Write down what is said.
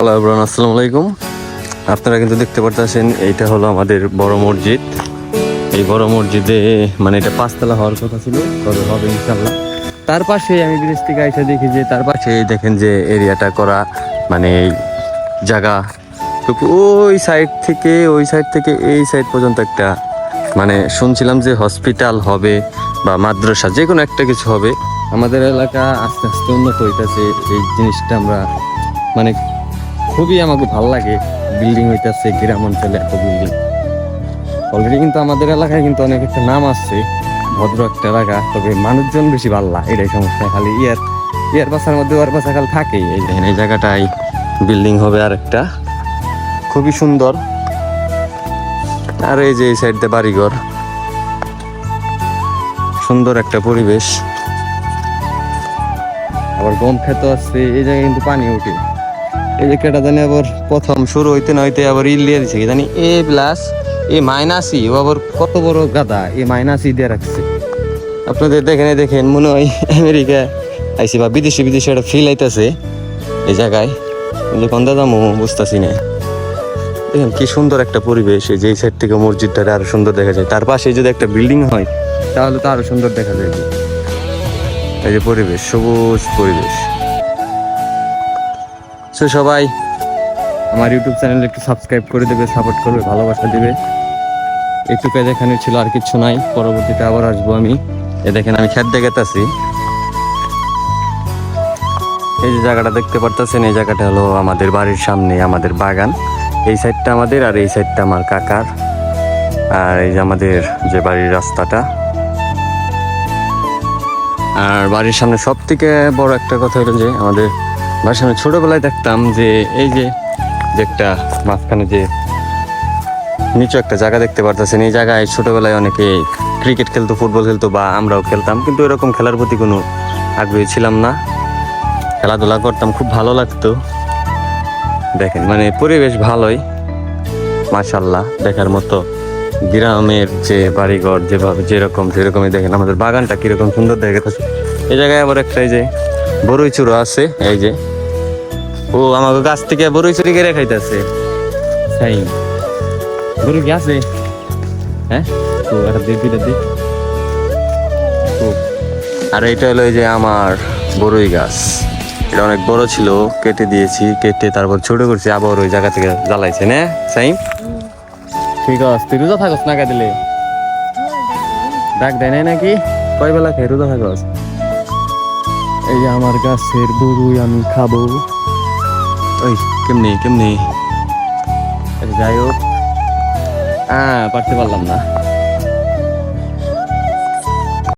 Hello everyone, আসসালামু আলাইকুম। আপনারা কিন্তু দেখতে পারতেছেন এইটা হলো আমাদের বড় মসজিদ। এই বড় মসজিদে মানে এটা 5 তলা হওয়ার কথা ছিল, তবে হবে ইনশাল্লাহ। তার পাশে আমি ব্রিজ থেকে এসে দেখি যে তার পাশে দেখেন যে এরিয়াটা করা, মানে এই জায়গা ওই সাইড থেকে এই সাইড পর্যন্ত একটা, মানে শুনছিলাম যে হসপিটাল হবে বা মাদ্রাসা যে কোনো একটা কিছু হবে। আমাদের এলাকা আস্তে আস্তে উন্নত হইতেছে, এই জিনিসটা আমরা মানে খুবই আমাকে ভালো লাগে। বিল্ডিং হইতেছে গ্রাম অঞ্চলে, এত বিল্ডিং অলরেডি কিন্তু আমাদের এলাকায় কিন্তু অনেক একটা নাম আসছে, ভদ্র একটা এলাকা, তবে মানুষজন বেশি ভাল্লা, এটাই সমস্যা। খালি ইয়ার পাশার মধ্যে ওয়ার পাশা খালি থাকেই। এই দেখেন এই জায়গাটাই বিল্ডিং হবে আর একটা, খুবই সুন্দর। আর এই যে এই সাইড দিয়ে বাড়িঘর, সুন্দর একটা পরিবেশ। আবার গম খেতে আসছে, এই জায়গায় কিন্তু পানি উঠে। এই যে কেটা জানি আবার প্রথম শুরু হইতে না হইতে আবার লিয়ে দিছে, জানি A+, A- ও আবার কত বড় গাদা, A- দিয়ে রাখছে। আপনাদের দেখেন মনে হয় আমেরিকা আইসি বা বিদেশি একটা ফিল আইতেছে এই জায়গায়, কিন্তু কোন দাদা বুঝতেছি না। দেখেন কি সুন্দর একটা পরিবেশ। এই যে এই সাইড থেকে মসজিদটা আরো সুন্দর দেখা যায়, তার পাশে যদি একটা বিল্ডিং হয় তাহলে তো আরো সুন্দর দেখা যায়। এই যে পরিবেশ, সবুজ পরিবেশ। সবাই আমার ইউটিউব চ্যানেল একটু সাবস্ক্রাইব করে দেবে, সাপোর্ট করবে, ভালোবাসা দেবে। একটু এখানে ছিল, আর কিছু নাই। পরবর্তীতে আবার আসবো আমি। দেখেন আমি খেত দেখাতেছি। এই যে জায়গাটা দেখতে পারতেছেন, এই জায়গাটা হলো আমাদের বাড়ির সামনে আমাদের বাগান। এই সাইডটা আমাদের আর এই সাইডটা আমার কাকার। আর এই যে আমাদের যে বাড়ির রাস্তাটা। আর বাড়ির সামনে সব থেকে বড় একটা কথা হলো যে আমাদের বাড়ির সামনে ছোটবেলায় দেখতাম যে এই যে একটা মাঝখানে যে নিচু একটা জায়গা দেখতে পারতেছেন, এই জায়গায় ছোটবেলায় অনেকে ক্রিকেট খেলতো, ফুটবল খেলতো, বা আমরাও খেলতাম, কিন্তু এরকম খেলার প্রতি কোনো আগ্রহী ছিলাম না। খেলাধুলা করতাম, খুব ভালো লাগতো। দেখেন মানে পরিবেশ ভালোই, মাশাআল্লাহ, দেখার মতো। গ্রামের যে বাড়িঘর যেভাবে সেরকমই দেখেন আমাদের বাগানটা কিরকম সুন্দর দেখাচ্ছে। এই জায়গায় আবার একটা এই যে বড়ই চুরো আছে, এই যে ও আমাকে গাছ থেকে বড়ই চুরি করে খাইতেছে। তাই গরু কি আছে? হ্যাঁ, তো একটা দুইটা দিই। আর এটা হলো এই যে আমার বড়ই গাছ, এটা অনেক বড় ছিল, কেটে দিয়েছি, কেটে তারপর ছোট করছি, আবার ওই জায়গা থেকে জ্বালাইছে না সাইম। ঠিক আছে, তুই রোজা থাকস না দিলে ডাক দেয় নাই নাকি? কয় বেলা খেয়ে রোজা থাকস? এই যে আমার গাছের বড়ই আমি খাবো। ওই কেমনি যাই হোক, পারতে পারলাম না।